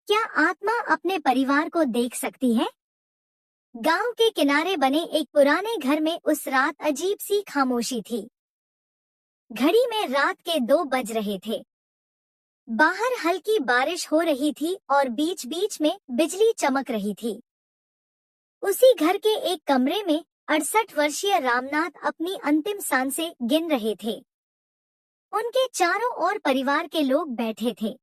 क्या आत्मा अपने परिवार को देख सकती है? गांव के किनारे बने एक पुराने घर में उस रात अजीब सी खामोशी थी। घड़ी में रात के 2 बज रहे थे। बाहर हल्की बारिश हो रही थी और बीच बीच में बिजली चमक रही थी। उसी घर के एक कमरे में 68 वर्षीय रामनाथ अपनी अंतिम सांसें गिन रहे थे। उनके चारों ओर परिवार के लोग बैठे थे।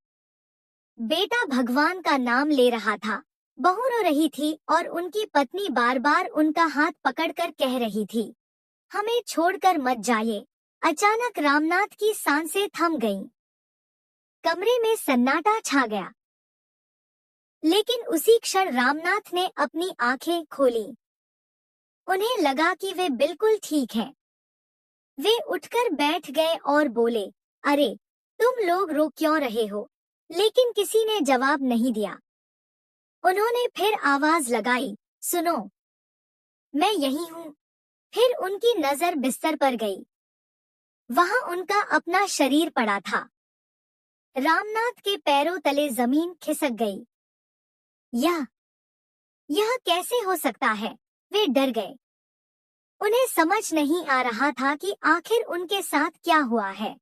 बेटा भगवान का नाम ले रहा था, बहू रो रही थी और उनकी पत्नी बार बार उनका हाथ पकड़कर कह रही थी, हमें छोड़कर मत जाइए। अचानक रामनाथ की सांसें थम गईं। कमरे में सन्नाटा छा गया। लेकिन उसी क्षण रामनाथ ने अपनी आंखें खोली। उन्हें लगा कि वे बिल्कुल ठीक हैं। वे उठकर बैठ गए और बोले, अरे, तुम लोग रो क्यों रहे हो? लेकिन किसी ने जवाब नहीं दिया। उन्होंने फिर आवाज लगाई, सुनो, मैं यही हूँ। फिर उनकी नजर बिस्तर पर गई। वहां उनका अपना शरीर पड़ा था। रामनाथ के पैरों तले जमीन खिसक गई। यह कैसे हो सकता है? वे डर गए। उन्हें समझ नहीं आ रहा था कि आखिर उनके साथ क्या हुआ है।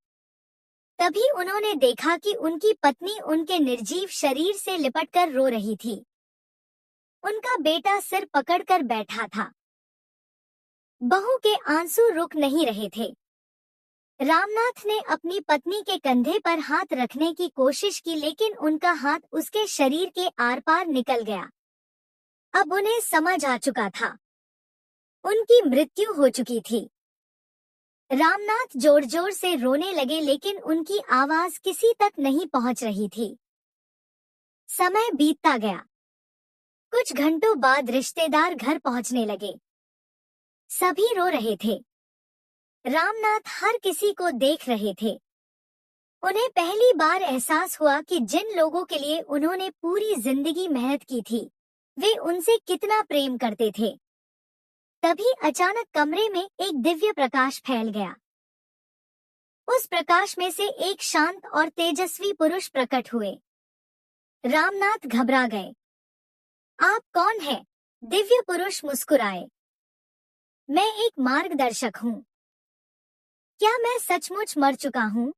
तभी उन्होंने देखा कि उनकी पत्नी उनके निर्जीव शरीर से लिपटकर रो रही थी। उनका बेटा सिर पकड़कर बैठा था। बहू के आंसू रुक नहीं रहे थे। रामनाथ ने अपनी पत्नी के कंधे पर हाथ रखने की कोशिश की, लेकिन उनका हाथ उसके शरीर के आर पार निकल गया। अब उन्हें समझ आ चुका था, उनकी मृत्यु हो चुकी थी। रामनाथ जोर जोर से रोने लगे, लेकिन उनकी आवाज किसी तक नहीं पहुंच रही थी। समय बीतता गया। कुछ घंटों बाद रिश्तेदार घर पहुंचने लगे। सभी रो रहे थे। रामनाथ हर किसी को देख रहे थे। उन्हें पहली बार एहसास हुआ कि जिन लोगों के लिए उन्होंने पूरी जिंदगी मेहनत की थी, वे उनसे कितना प्रेम करते थे। तभी अचानक कमरे में एक दिव्य प्रकाश फैल गया। उस प्रकाश में से एक शांत और तेजस्वी पुरुष प्रकट हुए। रामनाथ घबरा गए। आप कौन हैं? दिव्य पुरुष मुस्कुराए। मैं एक मार्गदर्शक हूँ। क्या मैं सचमुच मर चुका हूँ?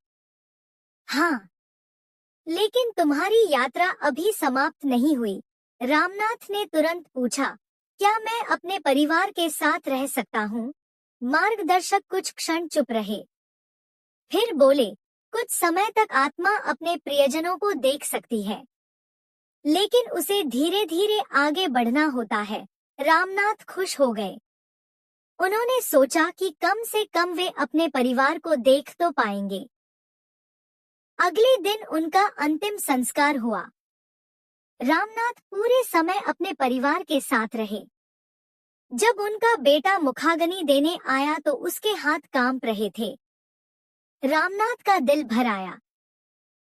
हाँ, लेकिन तुम्हारी यात्रा अभी समाप्त नहीं हुई। रामनाथ ने तुरंत पूछा, क्या मैं अपने परिवार के साथ रह सकता हूँ? मार्गदर्शक कुछ क्षण चुप रहे। फिर बोले, कुछ समय तक आत्मा अपने प्रियजनों को देख सकती है, लेकिन उसे धीरे धीरे आगे बढ़ना होता है। रामनाथ खुश हो गए। उन्होंने सोचा कि कम से कम वे अपने परिवार को देख तो पाएंगे। अगले दिन उनका अंतिम संस्कार हुआ। रामनाथ पूरे समय अपने परिवार के साथ रहे। जब उनका बेटा मुखाग्नि देने आया तो उसके हाथ कांप रहे थे। रामनाथ का दिल भर आया।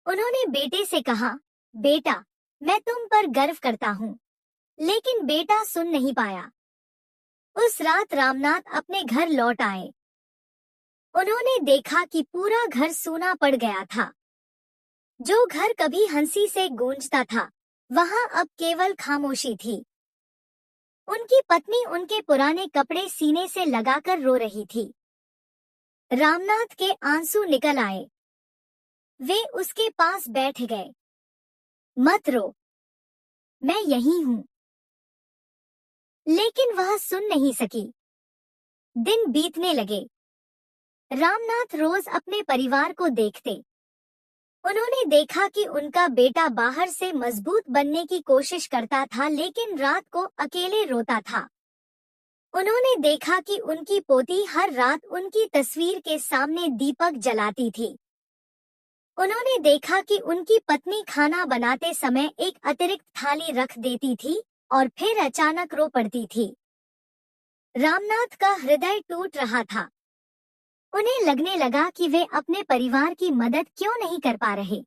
उन्होंने बेटे से कहा, बेटा, मैं तुम पर गर्व करता हूँ। लेकिन बेटा सुन नहीं पाया। उस रात रामनाथ अपने घर लौट आए। उन्होंने देखा कि पूरा घर सूना पड़ गया था। जो घर कभी हंसी से गूंजता था, वहां अब केवल खामोशी थी। उनकी पत्नी उनके पुराने कपड़े सीने से लगाकर रो रही थी। रामनाथ के आंसू निकल आए। वे उसके पास बैठ गए। मत रो, मैं यही हूँ। लेकिन वह सुन नहीं सकी। दिन बीतने लगे। रामनाथ रोज अपने परिवार को देखते। उन्होंने देखा कि उनका बेटा बाहर से मजबूत बनने की कोशिश करता था, लेकिन रात को अकेले रोता था। उन्होंने देखा कि उनकी पोती हर रात उनकी तस्वीर के सामने दीपक जलाती थी। उन्होंने देखा कि उनकी पत्नी खाना बनाते समय एक अतिरिक्त थाली रख देती थी और फिर अचानक रो पड़ती थी। रामनाथ का हृदय टूट रहा था। उन्हें लगने लगा कि वे अपने परिवार की मदद क्यों नहीं कर पा रहे।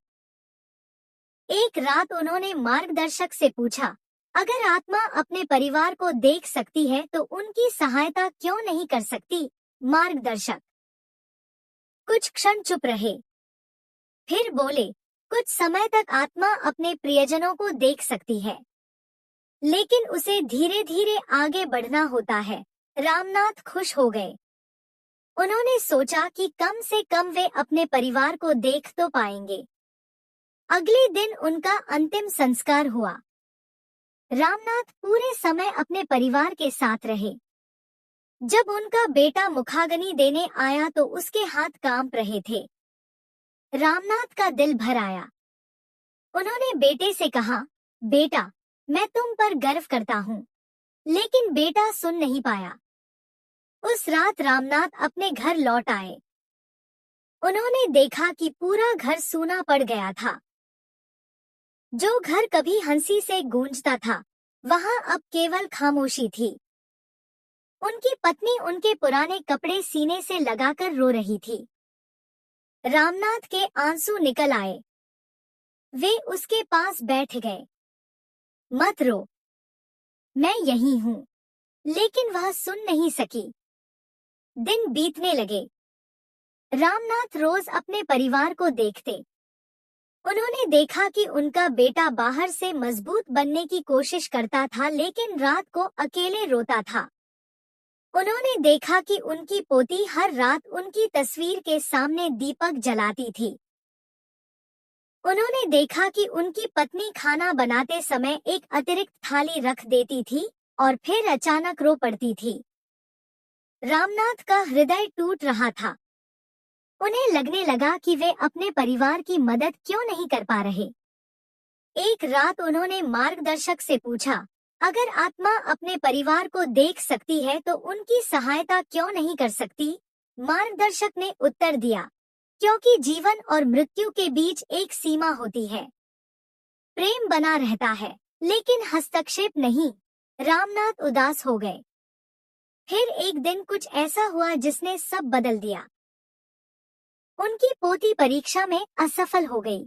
एक रात उन्होंने मार्गदर्शक से पूछा, अगर आत्मा अपने परिवार को देख सकती है तो उनकी सहायता क्यों नहीं कर सकती? मार्गदर्शक कुछ क्षण चुप रहे। फिर बोले, कुछ समय तक आत्मा अपने प्रियजनों को देख सकती है, लेकिन उसे धीरे धीरे आगे बढ़ना होता है। रामनाथ खुश हो गए। उन्होंने सोचा कि कम से कम वे अपने परिवार को देख तो पाएंगे। अगले दिन उनका अंतिम संस्कार हुआ। रामनाथ पूरे समय अपने परिवार के साथ रहे। जब उनका बेटा मुखाग्नि देने आया तो उसके हाथ कांप रहे थे। रामनाथ का दिल भर आया। उन्होंने बेटे से कहा, बेटा, मैं तुम पर गर्व करता हूँ। लेकिन बेटा सुन नहीं पाया। उस रात रामनाथ अपने घर लौट आए। उन्होंने देखा कि पूरा घर सूना पड़ गया था। जो घर कभी हंसी से गूंजता था, वहां अब केवल खामोशी थी। उनकी पत्नी उनके पुराने कपड़े सीने से लगाकर रो रही थी। रामनाथ के आंसू निकल आए। वे उसके पास बैठ गए। मत रो, मैं यहीं हूँ। लेकिन वह सुन नहीं सकी। दिन बीतने लगे। रामनाथ रोज अपने परिवार को देखते। उन्होंने देखा कि उनका बेटा बाहर से मजबूत बनने की कोशिश करता था, लेकिन रात को अकेले रोता था। उन्होंने देखा कि उनकी पोती हर रात उनकी तस्वीर के सामने दीपक जलाती थी। उन्होंने देखा कि उनकी पत्नी खाना बनाते समय एक अतिरिक्त थाली रख देती थी और फिर अचानक रो पड़ती थी। रामनाथ का हृदय टूट रहा था। उन्हें लगने लगा कि वे अपने परिवार की मदद क्यों नहीं कर पा रहे। एक रात उन्होंने मार्गदर्शक से पूछा, अगर आत्मा अपने परिवार को देख सकती है तो उनकी सहायता क्यों नहीं कर सकती? मार्गदर्शक ने उत्तर दिया, क्योंकि जीवन और मृत्यु के बीच एक सीमा होती है। प्रेम बना रहता है, लेकिन हस्तक्षेप नहीं। रामनाथ उदास हो गए। फिर एक दिन कुछ ऐसा हुआ जिसने सब बदल दिया। उनकी पोती परीक्षा में असफल हो गई।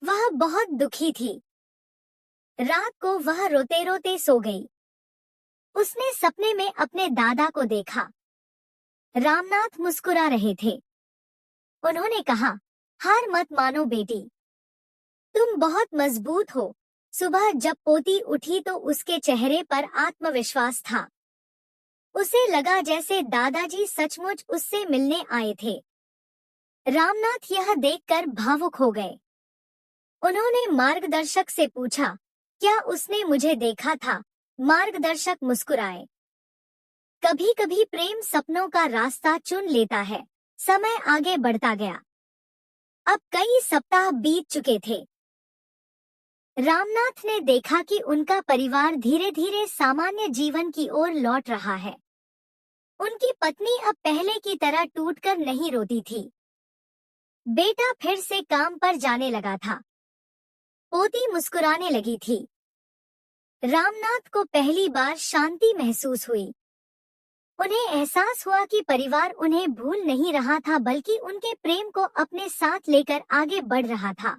वह बहुत दुखी थी। रात को वह रोते रोते सो गई। उसने सपने में अपने दादा को देखा। रामनाथ मुस्कुरा रहे थे। उन्होंने कहा, हार मत मानो बेटी, तुम बहुत मजबूत हो। सुबह जब पोती उठी तो उसके चेहरे पर आत्मविश्वास था। उसे लगा जैसे दादाजी सचमुच उससे मिलने आए थे। रामनाथ यह देखकर भावुक हो गए। उन्होंने मार्गदर्शक से पूछा, क्या उसने मुझे देखा था? मार्गदर्शक मुस्कुराए। कभी कभी प्रेम सपनों का रास्ता चुन लेता है। समय आगे बढ़ता गया। अब कई सप्ताह बीत चुके थे। रामनाथ ने देखा कि उनका परिवार धीरे धीरे सामान्य जीवन की ओर लौट रहा है। उनकी पत्नी अब पहले की तरह टूटकर नहीं रोती थी। बेटा फिर से काम पर जाने लगा था। पोती मुस्कुराने लगी थी। रामनाथ को पहली बार शांति महसूस हुई। उन्हें एहसास हुआ कि परिवार उन्हें भूल नहीं रहा था, बल्कि उनके प्रेम को अपने साथ लेकर आगे बढ़ रहा था।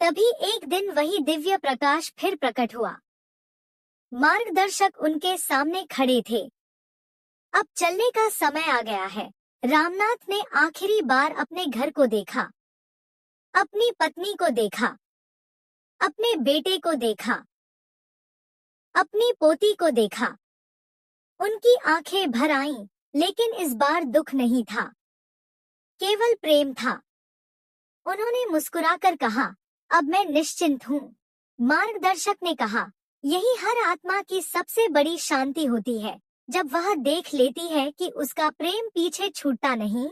तभी एक दिन वही दिव्य प्रकाश फिर प्रकट हुआ। मार्गदर्शक उनके सामने खड़े थे। अब चलने का समय आ गया है। रामनाथ ने आखिरी बार अपने घर को देखा, अपनी पत्नी को देखा, अपने बेटे को देखा, अपनी पोती को देखा। उनकी आंखें भर आईं, लेकिन इस बार दुख नहीं था, केवल प्रेम था। उन्होंने मुस्कुराकर कहा, अब मैं निश्चिंत हूँ। मार्गदर्शक ने कहा, यही हर आत्मा की सबसे बड़ी शांति होती है, जब वह देख लेती है कि उसका प्रेम पीछे छूटता नहीं,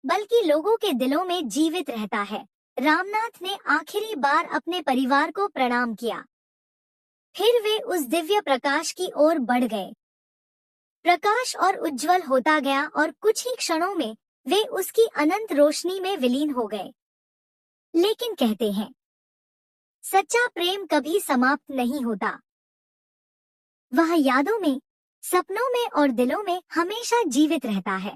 बल्कि लोगों के दिलों में जीवित रहता है। रामनाथ ने आखिरी बार अपने परिवार को प्रणाम किया। फिर वे उस दिव्य प्रकाश की ओर बढ़ गए। प्रकाश और उज्जवल होता गया और कुछ ही क्षणों में वे उसकी अनंत रोशनी में विलीन हो गए। लेकिन कहते हैं, सच्चा प्रेम कभी समाप्त नहीं होता। वह यादों में, सपनों में और दिलों में हमेशा जीवित रहता है।